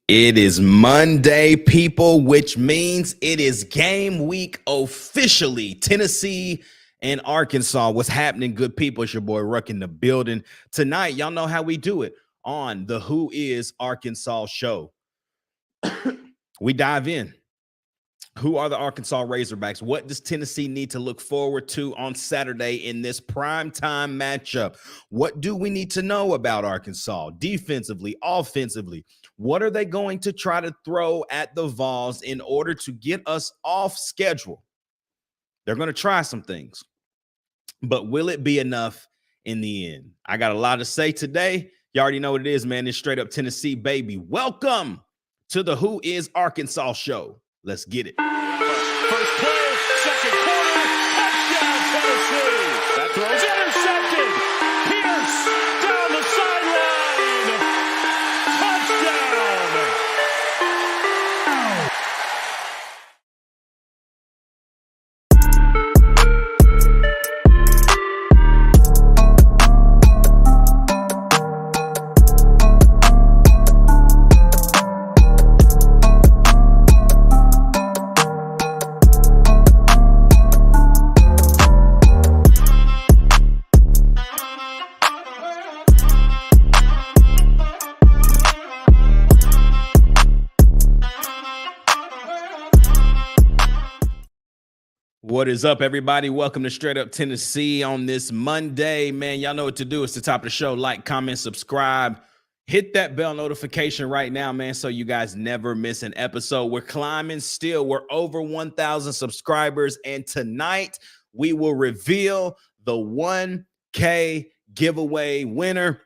It is Monday, people, which means it is game week officially. Tennessee and Arkansas. What's happening, good people? It's your boy Ruck in the building. Tonight, y'all know how we do it on the Who is Arkansas show. We dive in. Who are the Arkansas Razorbacks? What does Tennessee need to look forward to on Saturday in this primetime matchup? What do we need to know about Arkansas defensively, offensively? What are they going to try to throw at the Vols in order to get us off schedule? They're going to try some things, but will it be enough in the end? I got a lot to say today. You already know what it is, man. It's straight up Tennessee, baby. Welcome to the Who is Arkansas show. Let's get it. First play, second quarter, touchdown Tennessee. That throw's intercepted. Pierce down the sideline. Touchdown. What is up, everybody? Welcome to Straight Up Tennessee on this Monday. Man, y'all know what to do. It's the top of the show. Like, comment, subscribe. Hit that bell notification right now, man, so you guys never miss an episode. We're climbing still. We're over 1,000 subscribers. And tonight, we will reveal the 1K giveaway winner.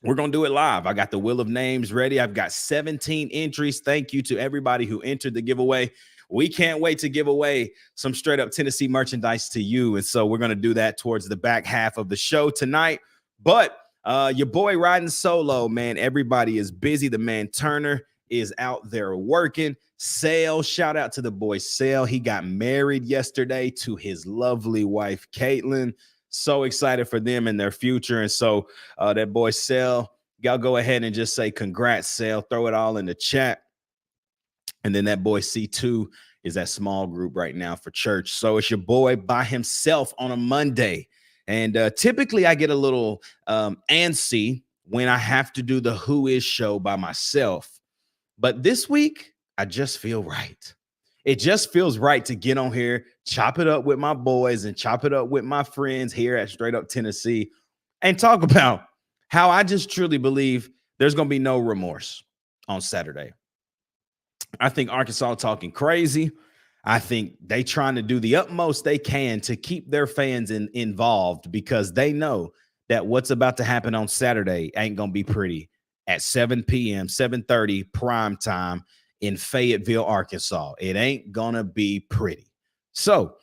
We're going to do it live. I got the wheel of names ready. I've got 17 entries. Thank you to everybody who entered the giveaway. We can't wait to give away some straight up Tennessee merchandise to you. And so we're going to do that towards the back half of the show tonight. But your boy riding solo, man. Everybody is busy. The man Turner is out there working. Sale, shout out to the boy Sale. He got married yesterday to his lovely wife, Caitlin. So excited for them and their future. And so that boy Sale, y'all go ahead and just say congrats, Sale. Throw it all in the chat. And then that boy C2 is that small group right now for church. So it's your boy by himself on a Monday. And typically I get a little antsy when I have to do the Who Is show by myself. But this week, I just feel right. It just feels right to get on here, chop it up with my boys and chop it up with my friends here at Straight Up Tennessee and talk about how I just truly believe there's going to be no remorse on Saturday. I think Arkansas talking crazy. I think they trying to do the utmost they can to keep their fans involved because they know that what's about to happen on Saturday ain't going to be pretty at 7 p.m., 7:30 prime time in Fayetteville, Arkansas. It ain't going to be pretty. So,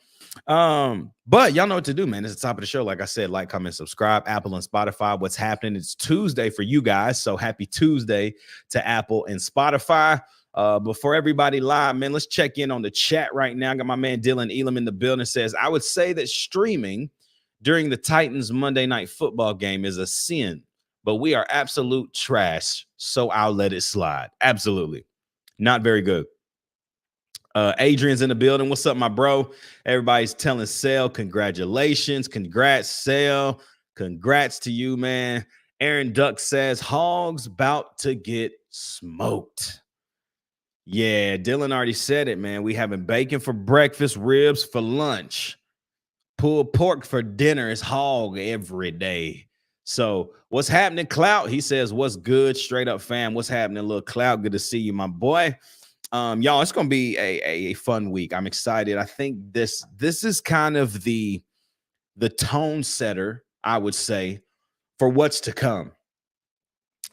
but y'all know what to do, man. It's the top of the show. Like I said, like, comment, subscribe, Apple and Spotify. What's happening? It's Tuesday for you guys. So happy Tuesday to Apple and Spotify. Before everybody live, man, let's check in on the chat right now. I got my man Dylan Elam in the building. Says, I would say that streaming during the Titans Monday Night Football game is a sin, but we are absolute trash, so I'll let it slide. Absolutely. Not very good. Adrian's in the building. What's up, my bro? Everybody's telling Sale, congratulations. Congrats, Sale. Congrats to you, man. Aaron Duck says, Hogs about to get smoked. Yeah, Dylan already said it, man. We having bacon for breakfast, ribs for lunch, pulled pork for dinner. It's hog every day. So what's happening, Clout? He says, what's good? Straight up fam. What's happening, little Clout? Good to see you, my boy. Y'all, it's going to be a fun week. I'm excited. I think this is kind of the tone setter, I would say, for what's to come.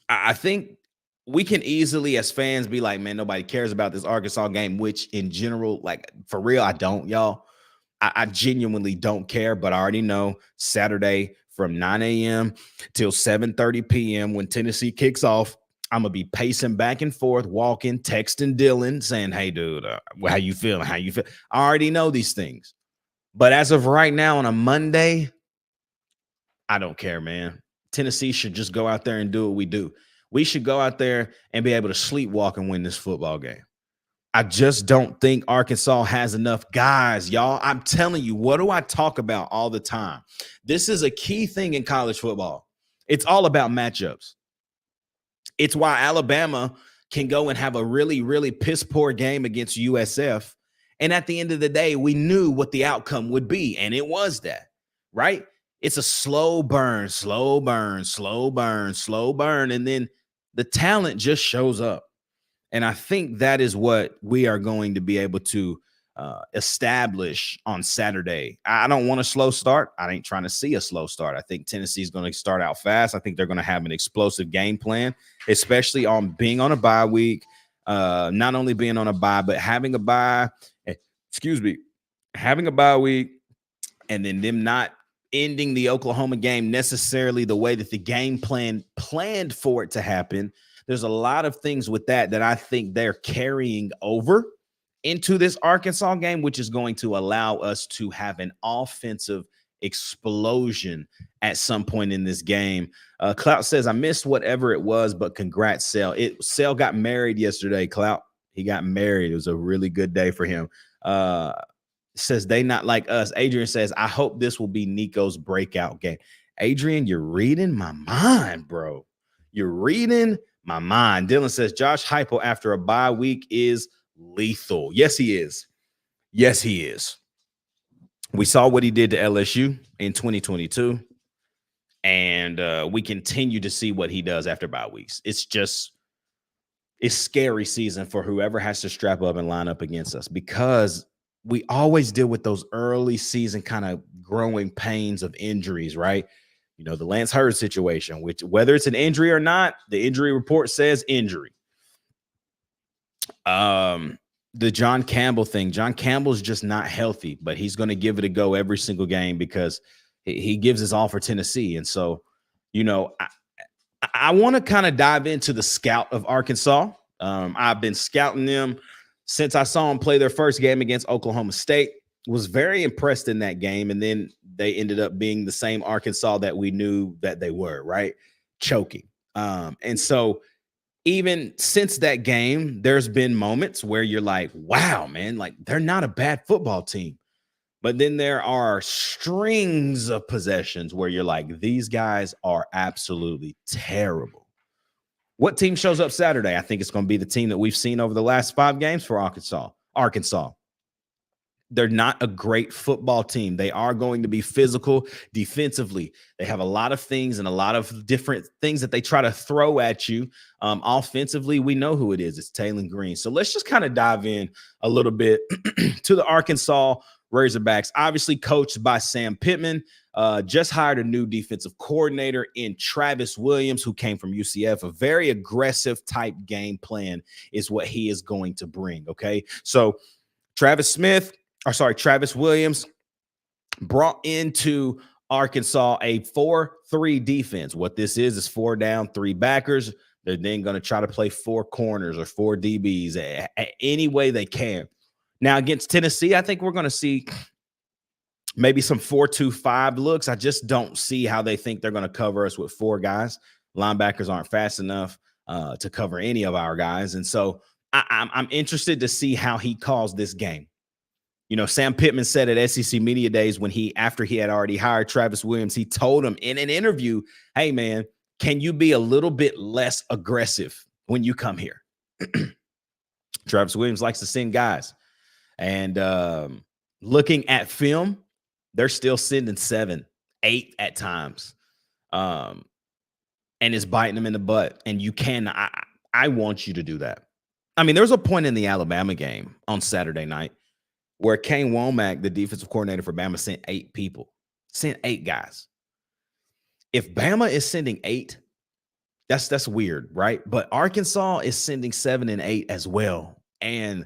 I think we can easily, as fans, be like, man, nobody cares about this Arkansas game, which in general, like, for real, I don't, y'all. I genuinely don't care, but I already know Saturday from 9 a.m. till 7:30 p.m. when Tennessee kicks off, I'm going to be pacing back and forth, walking, texting Dylan, saying, hey, dude, how you feeling? How you feel? I already know these things. But as of right now on a Monday, I don't care, man. Tennessee should just go out there and do what we do. We should go out there and be able to sleepwalk and win this football game. I just don't think Arkansas has enough guys, y'all. I'm telling you, what do I talk about all the time? This is a key thing in college football. It's all about matchups. It's why Alabama can go and have a really, really piss poor game against USF. And at the end of the day, we knew what the outcome would be. And it was that, right? It's a slow burn, slow burn, slow burn, slow burn. And then the talent just shows up. And I think that is what we are going to be able to establish on Saturday. I don't want a slow start. I ain't trying to see a slow start. I think Tennessee is going to start out fast. I think they're going to have an explosive game plan, especially on being on a bye week. Not only being on a bye, but having a bye, having a bye week, and then them not ending the Oklahoma game necessarily the way that the game plan planned for it to happen. There's a lot of things with that I think they're carrying over into this Arkansas game, which is going to allow us to have an offensive explosion at some point in this game. Clout says, I missed whatever it was, but congrats, Sale. Sale got married yesterday, Clout. He got married. It was a really good day for him. Says they not like us. Adrian says, I hope this will be Nico's breakout game. Adrian, you're reading my mind, bro. You're reading my mind. Dylan says, Josh Heupel after a bye week is lethal. Yes, he is. Yes, he is. We saw what he did to LSU in 2022, and we continue to see what he does after bye weeks. It's scary season for whoever has to strap up and line up against us, because we always deal with those early season kind of growing pains of injuries, right? You know, the Lance Hurd situation, which whether it's an injury or not, the injury report says injury. The John Campbell thing. John Campbell's just not healthy, but he's going to give it a go every single game because he gives his all for Tennessee. And so, you know, I want to kind of dive into the scout of Arkansas. I've been scouting them since I saw them play their first game against Oklahoma State. Was very impressed in that game. And then they ended up being the same Arkansas that we knew that they were, right? Choking. And so even since that game, there's been moments where you're like, wow, man, like they're not a bad football team. But then there are strings of possessions where you're like, these guys are absolutely terrible. What team shows up Saturday? I think it's going to be the team that we've seen over the last 5 games for Arkansas. They're not a great football team. They are going to be physical defensively. They have a lot of things and a lot of different things that they try to throw at you. Offensively, we know who it is. It's Taylor Green. So let's just kind of dive in a little bit to the Arkansas Razorbacks, obviously coached by Sam Pittman. Just hired a new defensive coordinator in Travis Williams, who came from UCF. A very aggressive type game plan is what he is going to bring, okay? So Travis Williams brought into Arkansas a 4-3 defense. What this is 4 down, 3 backers. They're then going to try to play 4 corners or 4 DBs any way they can. Now, against Tennessee, I think we're going to see maybe some 4-2-5 looks. I just don't see how they think they're going to cover us with 4 guys. Linebackers aren't fast enough to cover any of our guys. And so I'm interested to see how he calls this game. You know, Sam Pittman said at SEC Media Days after he had already hired Travis Williams, he told him in an interview, hey, man, can you be a little bit less aggressive when you come here? Travis Williams likes to send guys. And looking at film, they're still sending 7, 8 at times. And it's biting them in the butt. And you can, I want you to do that. I mean, there's a point in the Alabama game on Saturday night where Kane Womack, the defensive coordinator for Bama, sent 8 people, sent 8 guys. If Bama is sending 8, that's weird, right? But Arkansas is sending 7 and 8 as well. And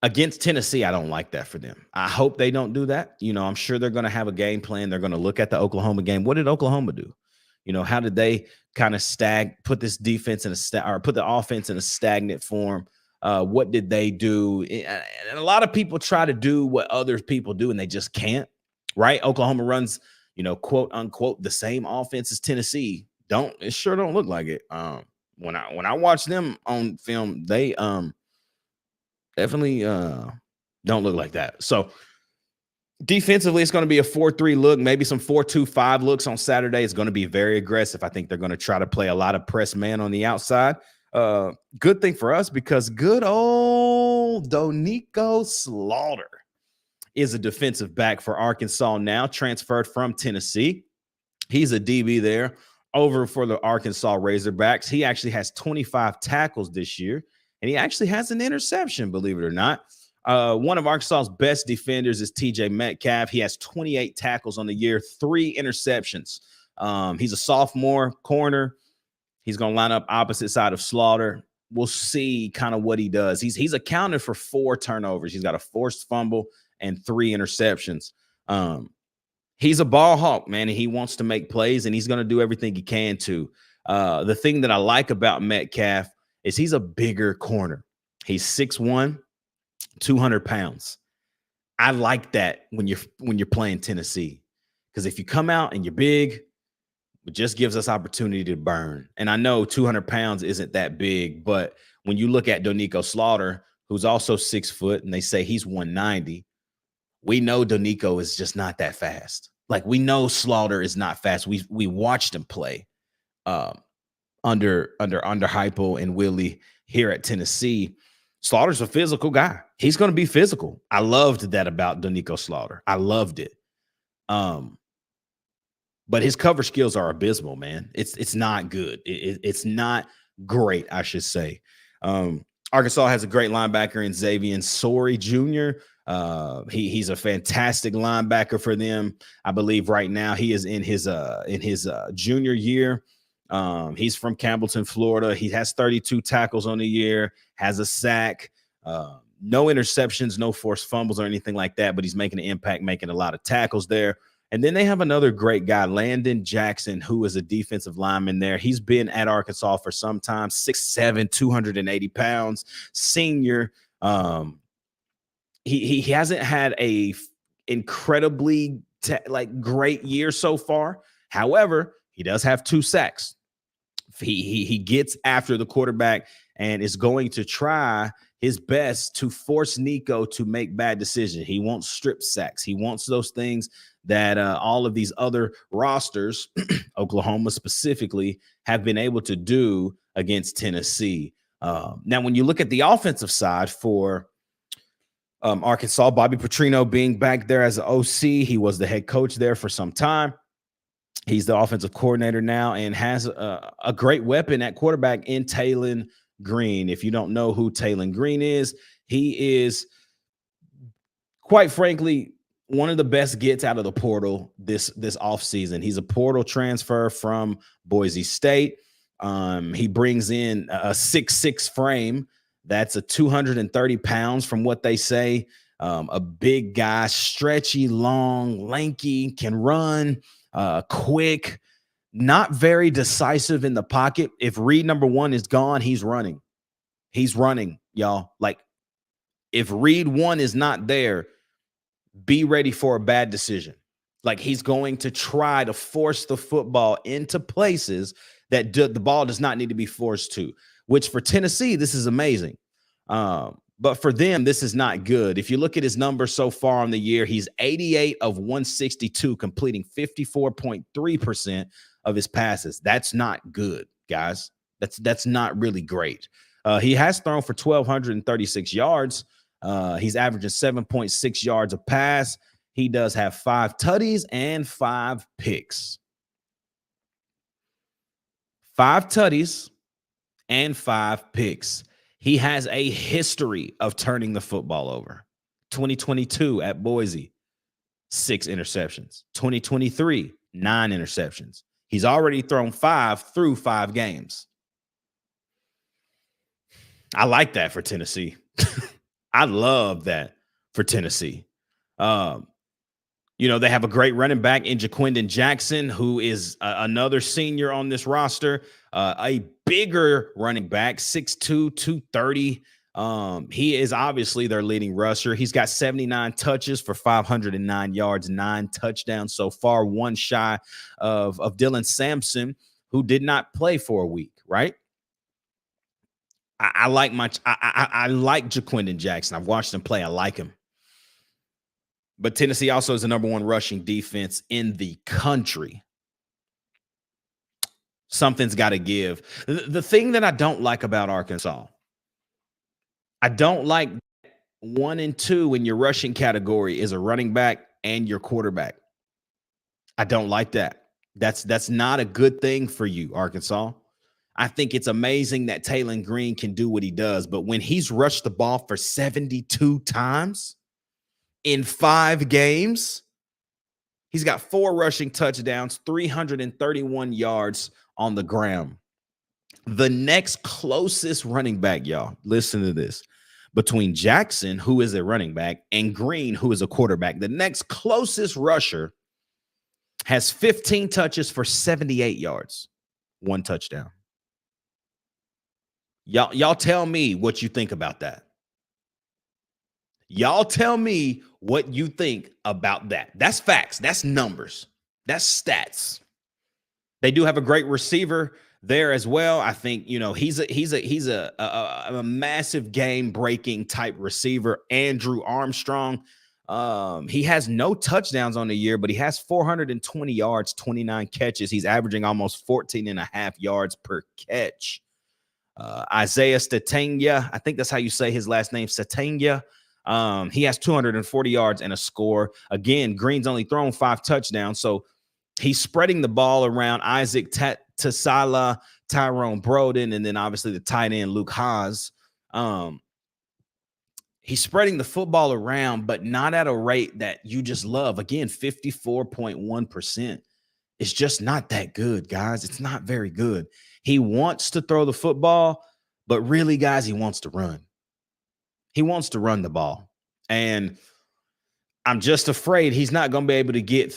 against Tennessee, I don't like that for them. I hope they don't do that. You know, I'm sure they're going to have a game plan. They're going to look at the Oklahoma game. What did Oklahoma do? You know, how did they kind of put this defense put the offense in a stagnant form? What did they do? And a lot of people try to do what other people do, and they just can't, right? Oklahoma runs, you know, quote unquote, the same offense as Tennessee It sure don't look like it. When I watch them on film, they definitely don't look like that. So defensively, it's going to be a 4-3 look, maybe some 4-2-5 looks on Saturday. It's going to be very aggressive. I think they're going to try to play a lot of press man on the outside. Good thing for us because good old Donico Slaughter is a defensive back for Arkansas now, transferred from Tennessee. He's a DB there over for the Arkansas Razorbacks. He actually has 25 tackles this year, and he actually has an interception, believe it or not. One of Arkansas's best defenders is TJ Metcalf. He has 28 tackles on the year, 3 interceptions. He's a sophomore corner. He's going to line up opposite side of Slaughter. We'll see kind of what he does. He's accounted for 4 turnovers. He's got a forced fumble and 3 interceptions. He's a ball hawk, man, and he wants to make plays, and he's going to do everything he can to. The thing that I like about Metcalf is he's a bigger corner. He's 6'1", 200 pounds. I like that when you're playing Tennessee, because if you come out and you're big, it just gives us opportunity to burn. And I know 200 pounds isn't that big, but when you look at Donico Slaughter, who's also 6 foot, and they say he's 190, we know Donico is just not that fast. Like, we know Slaughter is not fast. We watched him play under Hypo and Willie here at Tennessee. Slaughter's a physical guy. He's going to be physical. I loved that about Donico Slaughter. I loved it. But his cover skills are abysmal, man. It's not good. It's not great, I should say. Arkansas has a great linebacker in Xavier Sorey Jr. He's a fantastic linebacker for them. I believe right now he is in his junior year. He's from Campbellton, Florida. He has 32 tackles on the year, has a sack, no interceptions, no forced fumbles or anything like that, but he's making an impact, making a lot of tackles there. And then they have another great guy, Landon Jackson, who is a defensive lineman there. He's been at Arkansas for some time, 6'7", 280 pounds, senior. He hasn't had a incredibly great year so far. However, he does have 2 sacks. He gets after the quarterback and is going to try his best to force Nico to make bad decisions. He wants strip sacks. He wants those things that all of these other rosters, Oklahoma specifically, have been able to do against Tennessee. Now, when you look at the offensive side for Arkansas, Bobby Petrino being back there as an OC, he was the head coach there for some time. He's the offensive coordinator now and has a great weapon at quarterback in Taylon Green. If you don't know who Taylon Green is, he is, quite frankly, one of the best gets out of the portal this offseason. He's a portal transfer from Boise State. He brings in a 6'6" frame. That's a 230 pounds from what they say. A big guy, stretchy, long, lanky, can run, quick, not very decisive in the pocket. If read number 1 is gone, he's running. He's running, y'all. Like, if read 1 is not there, be ready for a bad decision. Like, he's going to try to force the football into places that the ball does not need to be forced to, which for Tennessee, this is amazing. But for them, this is not good. If you look at his numbers so far on the year, he's 88 of 162, completing 54.3% of his passes. That's not good, guys. That's not really great. He has thrown for 1,236 yards. He's averaging 7.6 yards a pass. He does have 5 tutties and 5 picks. 5 tutties and 5 picks. He has a history of turning the football over. 2022 at Boise, 6 interceptions. 2023, 9 interceptions. He's already thrown 5 through 5 games. I like that for Tennessee. I love that for Tennessee. They have a great running back in Jaquindon Jackson, who is another senior on this roster, a bigger running back, 6'2", 230. He is obviously their leading rusher. He's got 79 touches for 509 yards, 9 touchdowns so far, 1 shy of Dylan Sampson, who did not play for a week, right? I like I like Jaquindon Jackson. I've watched him play. I like him. But Tennessee also is the number one rushing defense in the country. Something's got to give. The thing that I don't like about Arkansas, I don't like 1 and 2 in your rushing category is a running back and your quarterback. I don't like that. That's not a good thing for you, Arkansas. I think it's amazing that Taylon Green can do what he does, but when he's rushed the ball for 72 times in 5 games, he's got 4 rushing touchdowns, 331 yards on the ground. The next closest running back, y'all, listen to this, between Jackson, who is a running back, and Green, who is a quarterback, the next closest rusher has 15 touches for 78 yards, 1 touchdown. Y'all tell me what you think about that. Y'all tell me what you think about that. That's facts. That's numbers. That's stats. They do have a great receiver there as well. I think, you know, he's a massive game-breaking type receiver, Andrew Armstrong. He has no touchdowns on the year, but he has 420 yards, 29 catches. He's averaging almost 14 and a half yards per catch. Isaiah Statania, I think that's how you say his last name, Statania. He has 240 yards and a score. Again, Green's only thrown 5 touchdowns, so he's spreading the ball around Isaac Tasala, Tyrone Broden, and then obviously the tight end Luke Haas. He's spreading the football around, but not at a rate that you just love. Again, 54.1%. It's just not that good, guys. It's not very good. He wants to throw the football, but really, guys, he wants to run. He wants to run the ball. And I'm just afraid he's not going to be able to get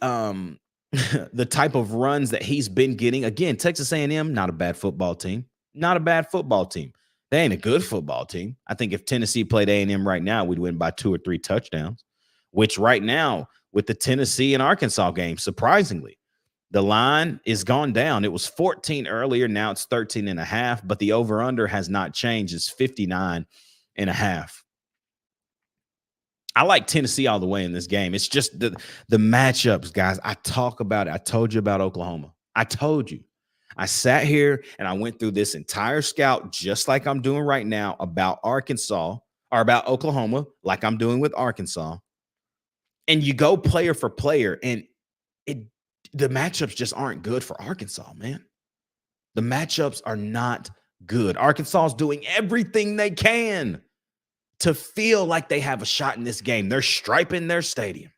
the type of runs that he's been getting. Again, Texas A&M, not a bad football team. Not a bad football team. They ain't a good football team. I think if Tennessee played A&M right now, we'd win by 2 or 3 touchdowns, which right now with the Tennessee and Arkansas game, surprisingly, the line is gone down. It was 14 earlier. Now it's 13 and a half, but the over-under has not changed. It's 59 and a half. I like Tennessee all the way in this game. It's just the matchups, guys. I talk about it. I told you about Oklahoma. I told you. I sat here and I went through this entire scout just like I'm doing right now about Arkansas or about Oklahoma, like I'm doing with Arkansas. And you go player for player, and the matchups just aren't good for Arkansas, man. The matchups are not good. Arkansas is doing everything they can to feel like they have a shot in this game. They're striping their stadium.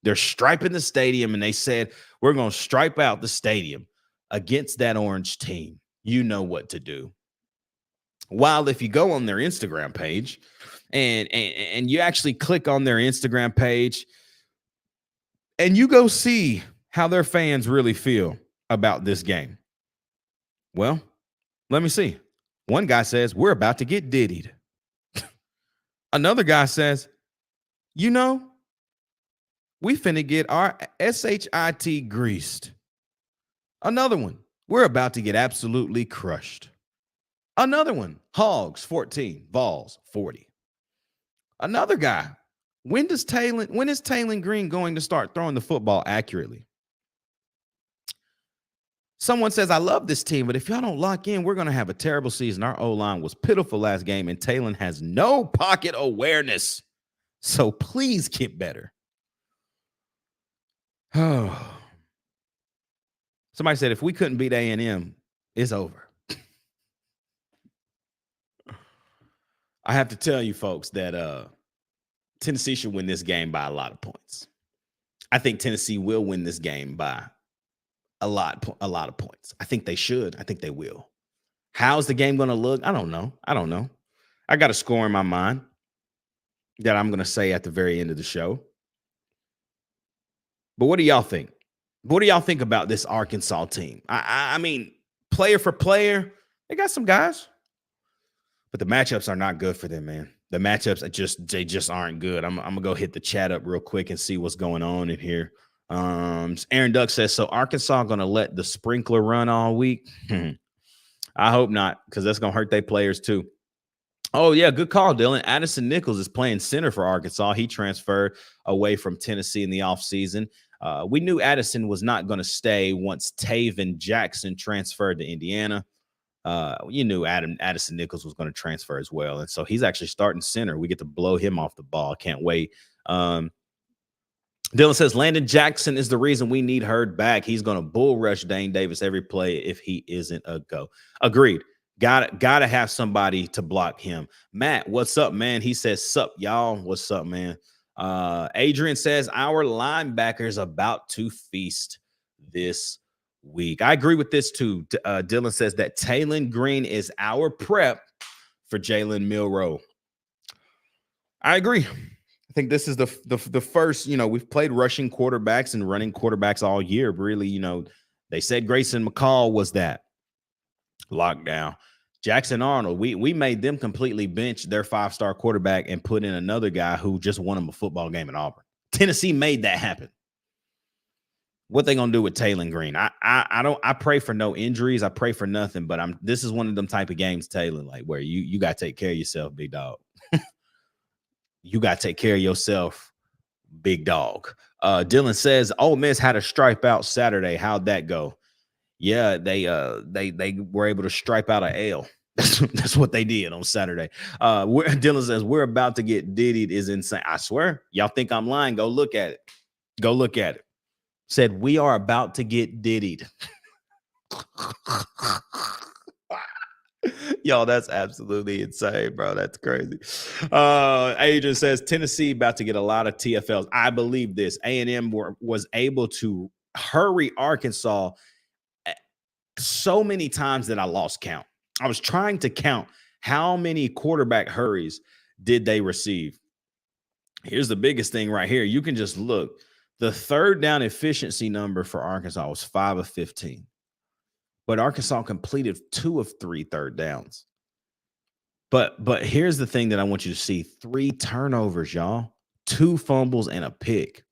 They're striping the stadium, and they said, we're going to stripe out the stadium against that orange team. You know what to do. While if you go on their Instagram page and you actually click on their Instagram page and you go see how their fans really feel about this game. Well, let me see. One guy says, we're about to get diddied. Another guy says, you know, we finna get our SHIT greased. Another one, we're about to get absolutely crushed. Another one, Hogs 14, Vols 40. Another guy, when is Taylon Green going to start throwing the football accurately? Someone says, I love this team, but if y'all don't lock in, we're going to have a terrible season. Our O-line was pitiful last game, and Taylon has no pocket awareness. So please get better. Oh. Somebody said, if we couldn't beat A&M, it's over. I have to tell you folks that Tennessee should win this game by a lot of points. I think Tennessee will win this game by a lot of points. I think they should. I think they will. How's the game going to look? I don't know. I got a score in my mind that I'm going to say at the very end of the show. But what do y'all think? What do y'all think about this Arkansas team? I mean, player for player, they got some guys. But the matchups are not good for them, man. The matchups they just aren't good. I'm gonna go hit the chat up real quick and see what's going on in here. Aaron Duck says, so Arkansas going to let the sprinkler run all week? I hope not, because that's going to hurt their players too. Oh, yeah, good call, Dylan. Addison Nichols is playing center for Arkansas. He transferred away from Tennessee in the offseason. We knew Addison was not going to stay once Taven Jackson transferred to Indiana. You knew Addison Nichols was going to transfer as well. And so he's actually starting center. We get to blow him off the ball. Can't wait. Dylan says Landon Jackson is the reason we need Hurd back. He's going to bull rush Dane Davis every play if he isn't a go. Agreed. Gotta have somebody to block him. Matt, what's up, man? He says, sup, y'all. What's up, man? Adrian says our linebackers about to feast this week. I agree with this too. Dylan says that Taylon Green is our prep for Jalen Milroe. I agree. I think this is the first, we've played rushing quarterbacks and running quarterbacks all year. Really, they said Grayson McCall was that lockdown. Jackson Arnold, we made them completely bench their 5-star quarterback and put in another guy who just won them a football game at Auburn. Tennessee made that happen. What they gonna do with Taylon Green? I pray for no injuries. I pray for nothing. But this is one of them type of games, Taylon, like where you gotta take care of yourself, big dog. You gotta take care of yourself, big dog. Dylan says, Ole Miss had a stripe out Saturday. How'd that go? Yeah, they were able to stripe out an L. That's what they did on Saturday. Dylan says we're about to get diddied is insane. I swear, y'all think I'm lying? Go look at it. Go look at it. Said we are about to get diddied. Yo, that's absolutely insane, bro. That's crazy. Adrian says Tennessee about to get a lot of TFLs. I believe this. A&M was able to hurry Arkansas so many times that I lost count. I was trying to count how many quarterback hurries did they receive. Here's the biggest thing right here. You can just look. The third down efficiency number for Arkansas was 5 of 15. But Arkansas completed 2 of 3 third downs. But here's the thing that I want you to see. 3 turnovers, y'all. 2 fumbles and a pick.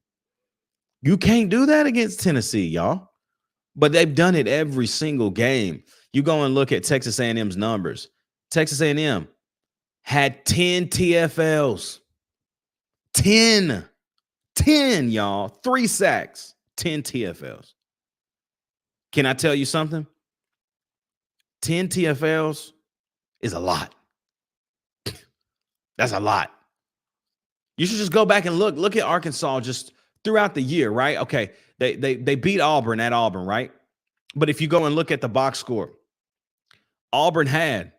You can't do that against Tennessee, y'all. But they've done it every single game. You go and look at Texas A&M's numbers. Texas A&M had 10 TFLs. 10, y'all. 3 sacks, 10 TFLs. Can I tell you something? 10 TFLs is a lot. That's a lot. You should just go back and look at Arkansas just throughout the year, right? Okay, they beat Auburn at Auburn, right? But if you go and look at the box score, Auburn had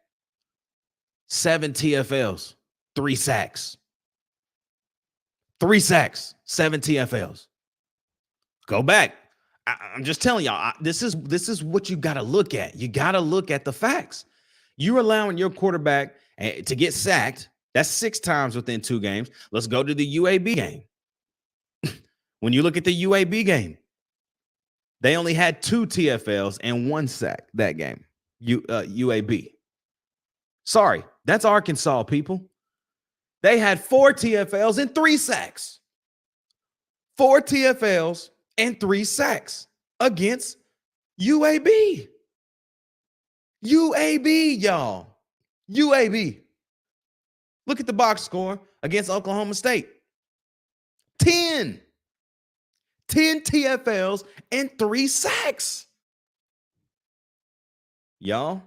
7 TFLs, 3 sacks. 3 sacks, 7 TFLs. Go back. I'm just telling y'all, this is what you got to look at. You got to look at the facts. You're allowing your quarterback to get sacked. That's 6 times within 2 games. Let's go to the UAB game. When you look at the UAB game, they only had 2 TFLs and 1 sack that game. UAB. Sorry, that's Arkansas, people. They had 4 TFLs and 3 sacks. 4 TFLs and 3 sacks against UAB. UAB, y'all. UAB. Look at the box score against Oklahoma State. 10 TFLs and 3 sacks. Y'all,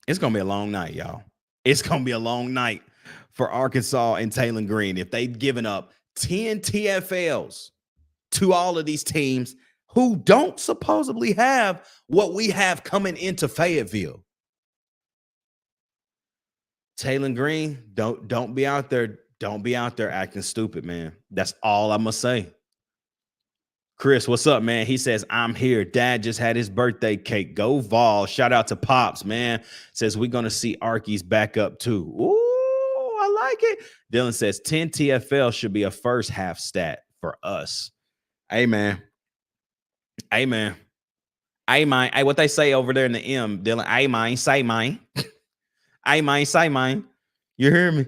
it's going to be a long night, y'all. It's going to be a long night for Arkansas and Taylon Green if they've given up 10 TFLs to all of these teams who don't supposedly have what we have coming into Fayetteville. Taylon Green, don't be out there. Don't be out there acting stupid, man. That's all I must say. Chris, what's up, man? He says, I'm here. Dad just had his birthday cake. Go Vols. Shout out to Pops, man. Says we're going to see Arky's back up too. Ooh, I like it. Dylan says 10 TFL should be a first half stat for us. Hey, man. Hey, man. Hey, man. Hey, what they say over there in the M, Dylan. Hey, man. Say, man. Hey, man. Say, man. You hear me?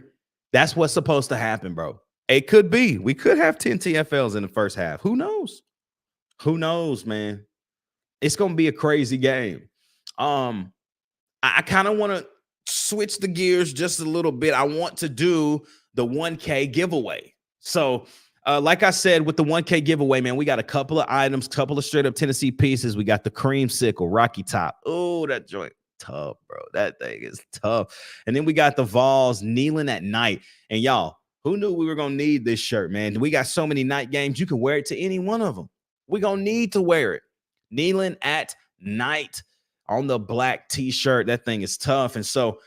That's what's supposed to happen, bro. It could be. We could have 10 TFLs in the first half. Who knows? Who knows, man? It's gonna be a crazy game. Um, I kind of want to switch the gears just a little bit. I want to do the 1K giveaway. So, like I said, with the 1K giveaway, man, we got a couple of items, couple of straight up Tennessee pieces. We got the creamsicle, Rocky Top. Oh, that joint tough, bro. That thing is tough. And then we got the Vols kneeling at night. And y'all, who knew we were gonna need this shirt, man? We got so many night games. You can wear it to any one of them. We're gonna need to wear it. Kneeling at night on the black t-shirt. That thing is tough. And so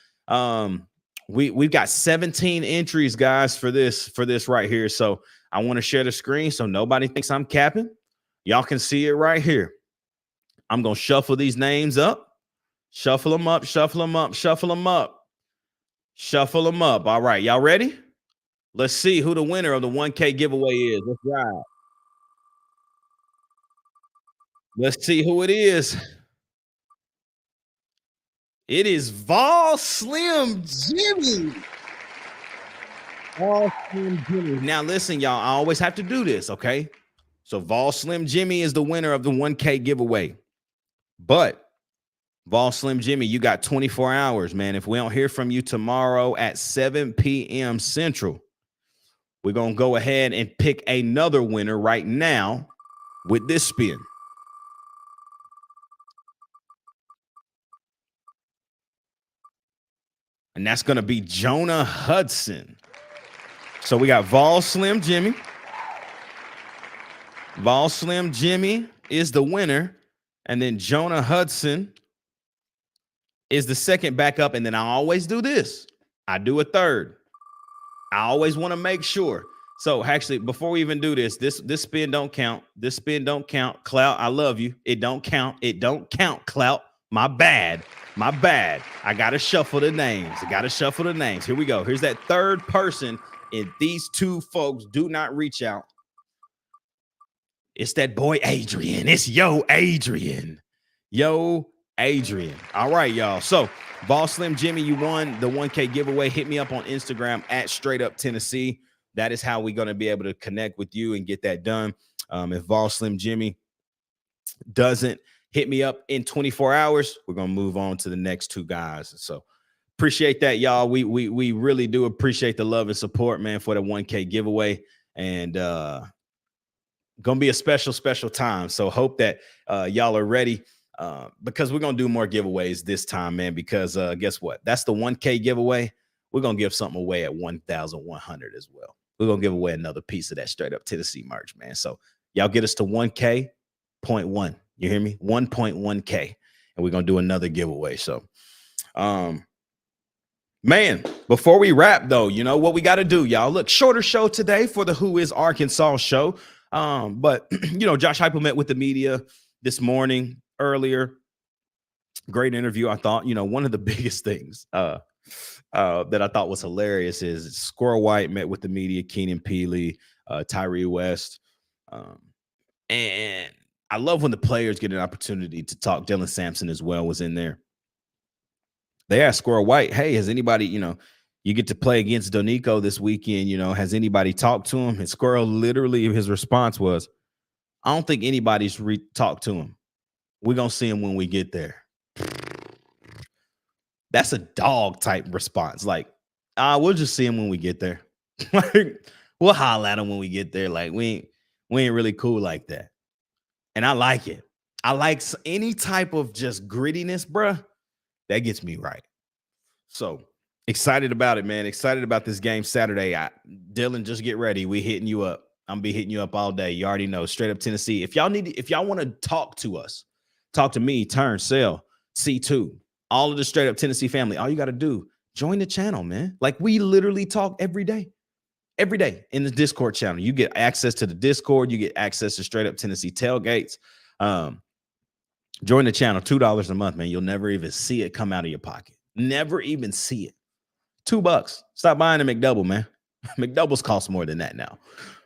we've got 17 entries, guys, for this right here. So I want to share the screen so nobody thinks I'm capping. Y'all can see it right here. I'm gonna shuffle these names up, shuffle them up, shuffle them up, shuffle them up, shuffle them up. All right, y'all ready? Let's see who the winner of the 1K giveaway is. Let's ride. Let's see who it is. It is Vol Slim Jimmy. Vol Slim Jimmy. Now, listen, y'all, I always have to do this, okay? So, Vol Slim Jimmy is the winner of the 1K giveaway. But, Vol Slim Jimmy, you got 24 hours, man. If we don't hear from you tomorrow at 7 p.m. Central, we're going to go ahead and pick another winner right now with this spin. And that's going to be Jonah Hudson. So we got Vol Slim Jimmy. Vol Slim Jimmy is the winner. And then Jonah Hudson is the second backup. And then I always do this. I do a third. I always want to make sure. So actually, before we even do this spin don't count. This spin don't count. Clout, I love you. It don't count. It don't count, Clout. My bad. My bad. I got to shuffle the names. Here we go. Here's that third person. And these two folks do not reach out. It's that boy Adrian. It's Yo Adrian. All right, y'all. So, Vol Slim Jimmy, you won the 1K giveaway. Hit me up on Instagram at Straight Up Tennessee. That is how we're going to be able to connect with you and get that done. If Vol Slim Jimmy doesn't hit me up in 24 hours, we're going to move on to the next two guys. So appreciate that, y'all. We really do appreciate the love and support, man, for the 1K giveaway. And going to be a special time. So hope that y'all are ready because we're going to do more giveaways this time, man, because guess what? That's the 1K giveaway. We're going to give something away at 1,100 as well. We're going to give away another piece of that Straight Up Tennessee merch, man. So y'all get us to 1K.1. You hear me? 1.1K. And we're going to do another giveaway. So, man, before we wrap, though, you know what we got to do, y'all. Look, shorter show today for the Who is Arkansas show. But, you know, Josh Heupel met with the media this morning earlier. Great interview, I thought. You know, one of the biggest things that I thought was hilarious is Squirrel White met with the media, Keenan Peely, Tyree West. And I love when the players get an opportunity to talk. Dylan Sampson as well was in there. They asked Squirrel White, hey, has anybody, you know, you get to play against Donico this weekend, you know, has anybody talked to him? And Squirrel, literally, his response was, I don't think anybody's talked to him. We're going to see him when we get there. That's a dog type response. Like, we'll just see him when we get there. Like, we'll holler at him when we get there. Like, we ain't really cool like that. And I like it. I like any type of just grittiness, bruh. That gets me right. So excited about it, man. Excited about this game Saturday. Dylan, just get ready. We hitting you up. I'm gonna be hitting you up all day. You already know. Straight Up Tennessee. If y'all want to talk to us, talk to me, Turn, Sell, C2, all of the Straight Up Tennessee family. All you got to do, join the channel, man. Like, we literally talk every day in the Discord channel. You get access to the Discord. You get access to Straight Up Tennessee tailgates. Join the channel, $2 a month, man. You'll never even see it come out of your pocket. Never even see it. $2. Stop buying a McDouble, man. McDoubles cost more than that now.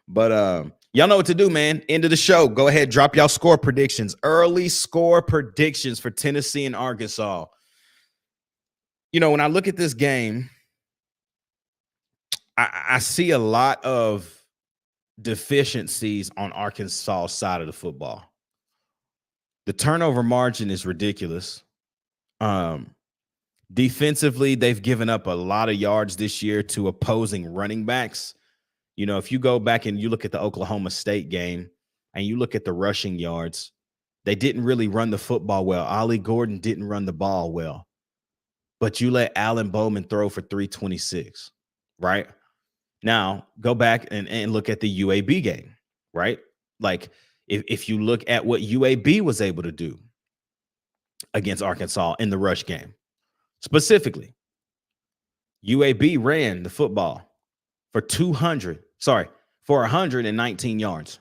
But y'all know what to do, man. End of the show. Go ahead, drop y'all score predictions. Early score predictions for Tennessee and Arkansas. You know, when I look at this game, I see a lot of deficiencies on Arkansas' side of the football. The turnover margin is ridiculous. Um, Defensively, they've given up a lot of yards this year to opposing running backs. You know, if you go back and you look at the Oklahoma State game and you look at the rushing yards, they didn't really run the football well. Ollie Gordon didn't run the ball well, but you let Allen Bowman throw for 326, right? Now, go back and look at the UAB game, right? Like, if you look at what UAB was able to do against Arkansas in the rush game, specifically, UAB ran the football for 119 yards.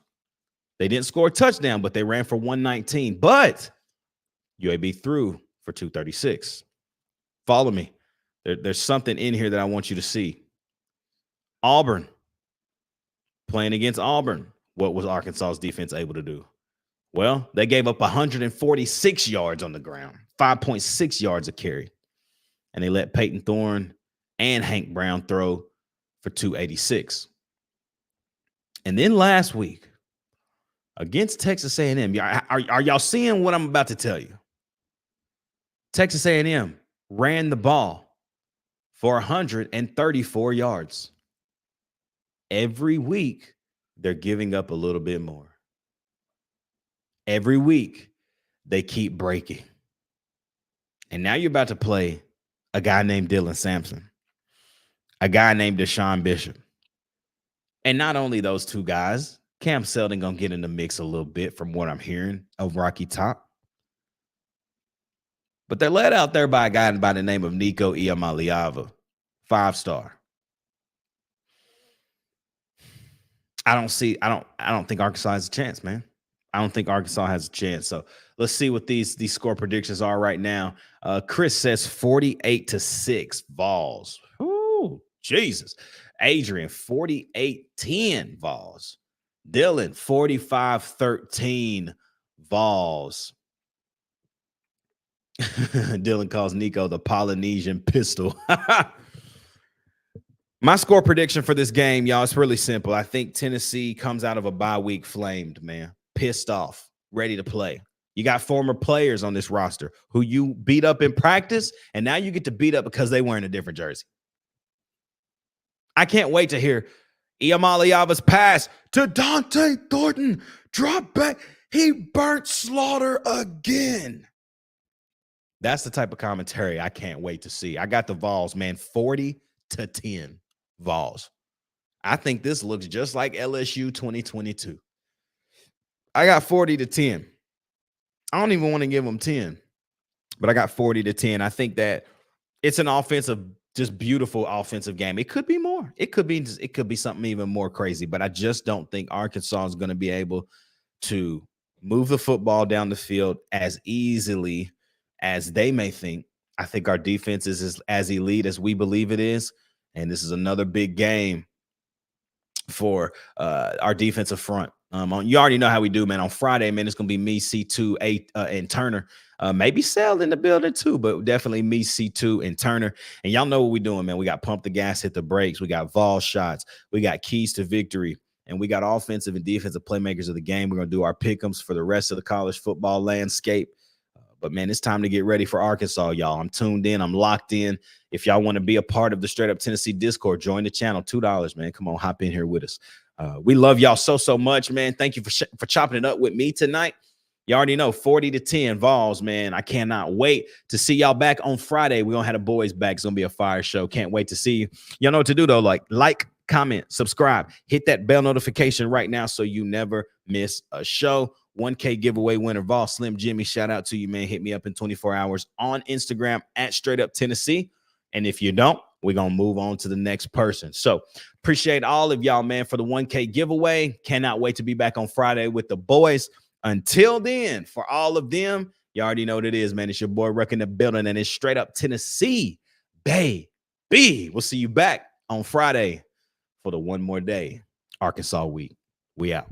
They didn't score a touchdown, but they ran for 119. But UAB threw for 236. Follow me. There's something in here that I want you to see. Auburn, playing against Auburn, what was Arkansas's defense able to do? Well, they gave up 146 yards on the ground, 5.6 yards a carry. And they let Peyton Thorne and Hank Brown throw for 286. And then last week, against Texas A&M, are y'all seeing what I'm about to tell you? Texas A&M ran the ball for 134 yards. Every week, they're giving up a little bit more. Every week, they keep breaking. And now you're about to play a guy named Dylan Sampson, a guy named Deshaun Bishop. And not only those two guys, Cam Seldon going to get in the mix a little bit from what I'm hearing of Rocky Top. But they're led out there by a guy by the name of Nico Iamaleava, 5-star. I don't think Arkansas has a chance, man. I don't think Arkansas has a chance. So let's see what these score predictions are right now. Chris says 48-6 Vols. Ooh, Jesus. Adrian, 48-10 Vols. Dylan, 45-13 Vols. Dylan calls Nico the Polynesian pistol. My score prediction for this game, y'all, it's really simple. I think Tennessee comes out of a bye week flamed, man. Pissed off, ready to play. You got former players on this roster who you beat up in practice, and now you get to beat up because they wearing a different jersey. I can't wait to hear Iamaleava's pass to Dante Thornton. Drop back. He burnt Slaughter again. That's the type of commentary I can't wait to see. I got the Vols, man, 40-10 Vols. I think this looks just like LSU 2022. I got 40-10. I don't even want to give them 10, but I got 40-10. I think that it's an offensive, just beautiful offensive game. It could be more. It could be something even more crazy, but I just don't think Arkansas is going to be able to move the football down the field as easily as they may think. I think our defense is as elite as we believe it is, and this is another big game for our defensive front. You already know how we do, man. On Friday, man, it's going to be me, C2, and Turner. Maybe Sell in the building too, but definitely me, C2, and Turner. And y'all know what we're doing, man. We got pump the gas, hit the brakes. We got Vol shots. We got keys to victory. And we got offensive and defensive playmakers of the game. We're going to do our pick'ems for the rest of the college football landscape. But, man, it's time to get ready for Arkansas, y'all. I'm tuned in. I'm locked in. If y'all want to be a part of the Straight Up Tennessee Discord, join the channel. $2, man. Come on, hop in here with us. We love y'all so much, man. Thank you for chopping it up with me tonight. You already know, 40-10 Vols, man. I cannot wait to see y'all back on Friday. We're going to have the boys back. It's going to be a fire show. Can't wait to see you. Y'all know what to do, though. Like, comment, subscribe. Hit that bell notification right now so you never miss a show. 1K giveaway winner, Vol Slim Jimmy. Shout out to you, man. Hit me up in 24 hours on Instagram at Straight Up Tennessee. And if you don't, we're going to move on to the next person. So appreciate all of y'all, man, for the 1K giveaway. Cannot wait to be back on Friday with the boys. Until then, for all of them, you already know what it is, man. It's your boy Rucking the Building, and it's Straight Up Tennessee, baby. We'll see you back on Friday for the One More Day Arkansas week. We out.